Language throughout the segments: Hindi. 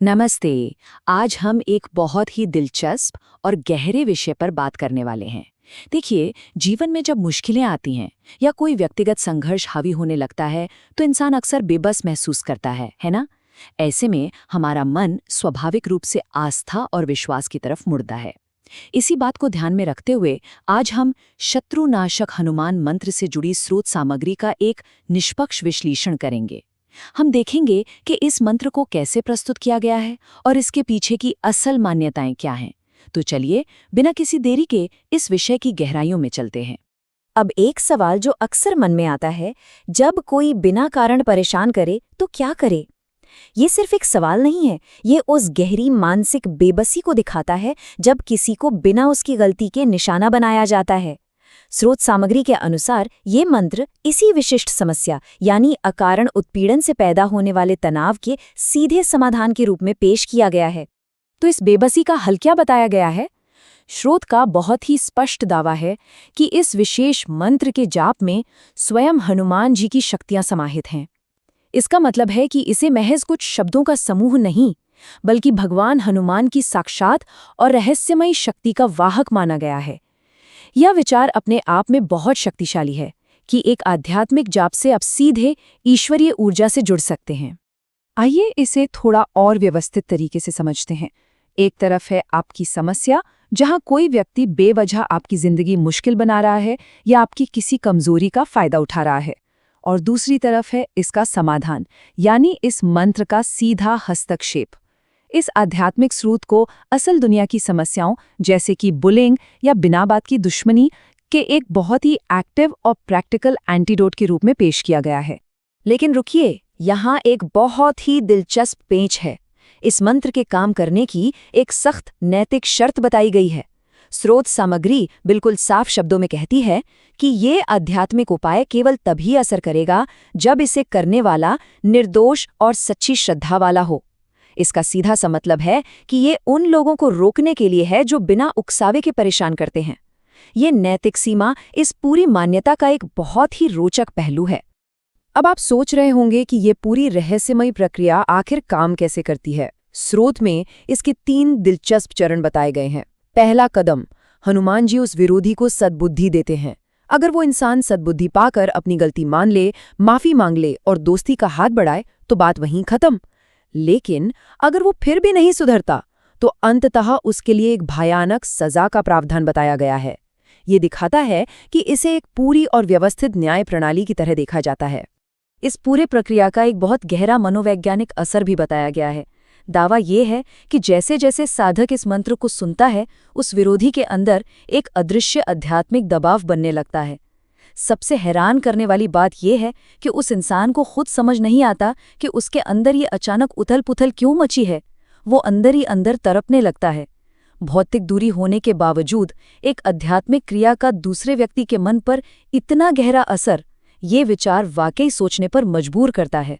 नमस्ते। आज हम एक बहुत ही दिलचस्प और गहरे विषय पर बात करने वाले हैं। देखिए, जीवन में जब मुश्किलें आती हैं या कोई व्यक्तिगत संघर्ष हावी होने लगता है तो इंसान अक्सर बेबस महसूस करता है ना? ऐसे में हमारा मन स्वाभाविक रूप से आस्था और विश्वास की तरफ मुड़ता है। इसी बात को ध्यान में रखते हुए आज हम शत्रुनाशक हनुमान मंत्र से जुड़ी स्रोत सामग्री का एक निष्पक्ष विश्लेषण करेंगे। हम देखेंगे कि इस मंत्र को कैसे प्रस्तुत किया गया है और इसके पीछे की असल मान्यताएं क्या हैं। तो चलिए, बिना किसी देरी के इस विषय की गहराइयों में चलते हैं। अब एक सवाल जो अक्सर मन में आता है, जब कोई बिना कारण परेशान करे तो क्या करे? ये सिर्फ एक सवाल नहीं है, ये उस गहरी मानसिक बेबसी को दिखाता है जब किसी को बिना उसकी गलती के निशाना बनाया जाता है। स्रोत सामग्री के अनुसार ये मंत्र इसी विशिष्ट समस्या यानी अकारण उत्पीड़न से पैदा होने वाले तनाव के सीधे समाधान के रूप में पेश किया गया है। तो इस बेबसी का हल क्या बताया गया है? स्रोत का बहुत ही स्पष्ट दावा है कि इस विशेष मंत्र के जाप में स्वयं हनुमान जी की शक्तियां समाहित हैं। इसका मतलब है कि इसे महज कुछ शब्दों का समूह नहीं, बल्कि भगवान हनुमान की साक्षात और रहस्यमयी शक्ति का वाहक माना गया है। यह विचार अपने आप में बहुत शक्तिशाली है कि एक आध्यात्मिक जाप से आप सीधे ईश्वरीय ऊर्जा से जुड़ सकते हैं। आइए इसे थोड़ा और व्यवस्थित तरीके से समझते हैं। एक तरफ है आपकी समस्या, जहां कोई व्यक्ति बेवजह आपकी जिंदगी मुश्किल बना रहा है या आपकी किसी कमजोरी का फायदा उठा रहा है। और दूसरी तरफ है इसका समाधान, यानी इस मंत्र का सीधा हस्तक्षेप। इस आध्यात्मिक स्रोत को असल दुनिया की समस्याओं जैसे कि बुलिंग या बिना बात की दुश्मनी के एक बहुत ही एक्टिव और प्रैक्टिकल एंटीडोट के रूप में पेश किया गया है। लेकिन रुकिए, यहाँ एक बहुत ही दिलचस्प पेंच है। इस मंत्र के काम करने की एक सख्त नैतिक शर्त बताई गई है। स्रोत सामग्री बिल्कुल साफ शब्दों में कहती है कि ये आध्यात्मिक उपाय केवल तभी असर करेगा जब इसे करने वाला निर्दोष और सच्ची श्रद्धा वाला हो। इसका सीधा सा मतलब है कि ये उन लोगों को रोकने के लिए है जो बिना उकसावे के परेशान करते हैं। ये नैतिक सीमा इस पूरी मान्यता का एक बहुत ही रोचक पहलू है। अब आप सोच रहे होंगे कि ये पूरी रहस्यमयी प्रक्रिया आखिर काम कैसे करती है। स्रोत में इसके 3 दिलचस्प चरण बताए गए हैं। पहला कदम, हनुमान जी उस विरोधी को सद्बुद्धि देते हैं। अगर वो इंसान सद्बुद्धि पाकर अपनी गलती मान ले, माफी मांग ले और दोस्ती का हाथ बढ़ाए तो बात वहीं खत्म। लेकिन अगर वो फिर भी नहीं सुधरता तो अंततः उसके लिए एक भयानक सजा का प्रावधान बताया गया है। ये दिखाता है कि इसे एक पूरी और व्यवस्थित न्याय प्रणाली की तरह देखा जाता है। इस पूरे प्रक्रिया का एक बहुत गहरा मनोवैज्ञानिक असर भी बताया गया है। दावा ये है कि जैसे जैसे साधक इस मंत्र को सुनता है, उस विरोधी के अंदर एक अदृश्य आध्यात्मिक दबाव बनने लगता है। सबसे हैरान करने वाली बात यह है कि उस इंसान को खुद समझ नहीं आता कि उसके अंदर ये अचानक उथल-पुथल क्यों मची है। वो अंदर ही अंदर तड़पने लगता है। भौतिक दूरी होने के बावजूद एक आध्यात्मिक क्रिया का दूसरे व्यक्ति के मन पर इतना गहरा असर, ये विचार वाकई सोचने पर मजबूर करता है।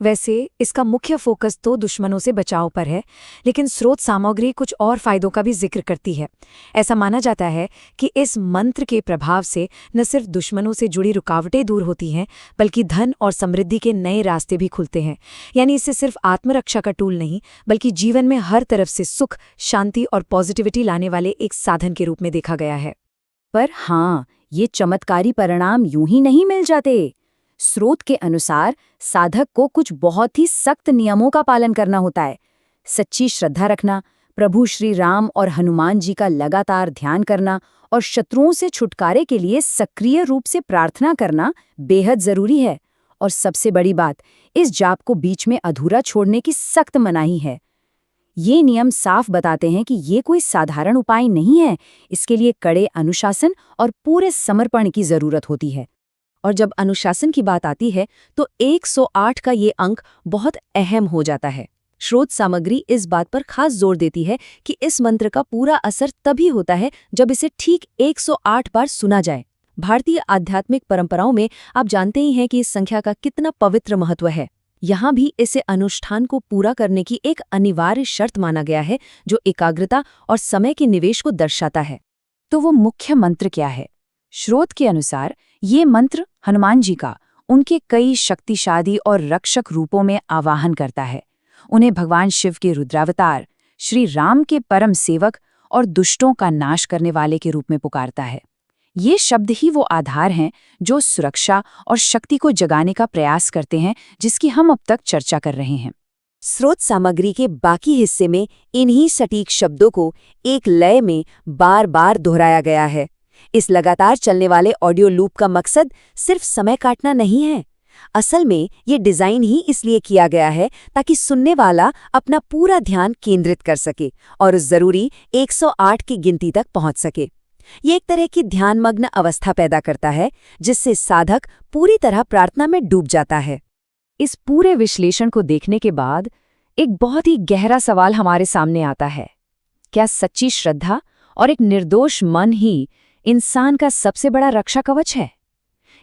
वैसे इसका मुख्य फोकस तो दुश्मनों से बचाव पर है, लेकिन स्रोत सामग्री कुछ और फायदों का भी जिक्र करती है। ऐसा माना जाता है कि इस मंत्र के प्रभाव से न सिर्फ दुश्मनों से जुड़ी रुकावटें दूर होती हैं, बल्कि धन और समृद्धि के नए रास्ते भी खुलते हैं। यानी इसे सिर्फ आत्मरक्षा का टूल नहीं, बल्कि जीवन में हर तरफ से सुख, शांति और पॉजिटिविटी लाने वाले एक साधन के रूप में देखा गया है। पर हाँ, ये चमत्कारी परिणाम यूं ही नहीं मिल जाते। स्रोत के अनुसार साधक को कुछ बहुत ही सख्त नियमों का पालन करना होता है। सच्ची श्रद्धा रखना, प्रभु श्री राम और हनुमान जी का लगातार ध्यान करना और शत्रुओं से छुटकारे के लिए सक्रिय रूप से प्रार्थना करना बेहद जरूरी है। और सबसे बड़ी बात, इस जाप को बीच में अधूरा छोड़ने की सख्त मनाही है। ये नियम साफ बताते हैं कि ये कोई साधारण उपाय नहीं है। इसके लिए कड़े अनुशासन और पूरे समर्पण की जरूरत होती है। और जब अनुशासन की बात आती है तो 108 का ये अंक बहुत अहम हो जाता है। स्रोत सामग्री इस बात पर खास जोर देती है कि इस मंत्र का पूरा असर तभी होता है जब इसे ठीक 108 बार सुना जाए। भारतीय आध्यात्मिक परंपराओं में आप जानते ही हैं कि इस संख्या का कितना पवित्र महत्व है। यहाँ भी इसे अनुष्ठान को पूरा करने की एक अनिवार्य शर्त माना गया है, जो एकाग्रता और समय के निवेश को दर्शाता है। तो वो मुख्य मंत्र क्या है? स्रोत के अनुसार ये मंत्र हनुमान जी का उनके कई शक्तिशाली और रक्षक रूपों में आवाहन करता है। उन्हें भगवान शिव के रुद्रावतार, श्री राम के परम सेवक और दुष्टों का नाश करने वाले के रूप में पुकारता है। ये शब्द ही वो आधार हैं जो सुरक्षा और शक्ति को जगाने का प्रयास करते हैं, जिसकी हम अब तक चर्चा कर रहे हैं। स्रोत सामग्री के बाकी हिस्से में इन्हीं सटीक शब्दों को एक लय में बार बार दोहराया गया है। इस लगातार चलने वाले ऑडियो लूप का मकसद सिर्फ समय काटना नहीं है। असल में ये डिज़ाइन ही इसलिए किया गया है ताकि सुनने वाला अपना पूरा ध्यान केंद्रित कर सके और उस ज़रूरी 108 की गिनती तक पहुंच सके। ये एक तरह की ध्यानमग्न अवस्था पैदा करता है, जिससे साधक पूरी तरह प्रार्थना में डूब जाता है। इस पूरे विश्लेषण को देखने के बाद एक बहुत ही गहरा सवाल हमारे सामने आता है। क्या सच्ची श्रद्धा और एक निर्दोष मन ही इंसान का सबसे बड़ा रक्षा कवच है?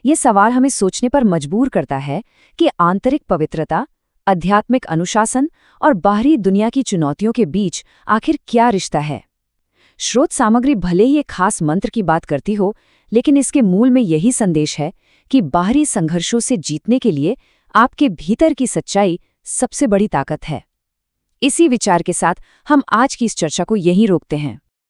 ये सवाल हमें सोचने पर मजबूर करता है कि आंतरिक पवित्रता, आध्यात्मिक अनुशासन और बाहरी दुनिया की चुनौतियों के बीच आखिर क्या रिश्ता है। स्रोत सामग्री भले ही एक खास मंत्र की बात करती हो, लेकिन इसके मूल में यही संदेश है कि बाहरी संघर्षों से जीतने के लिए आपके भीतर की सच्चाई सबसे बड़ी ताकत है। इसी विचार के साथ हम आज की इस चर्चा को यहीं रोकते हैं।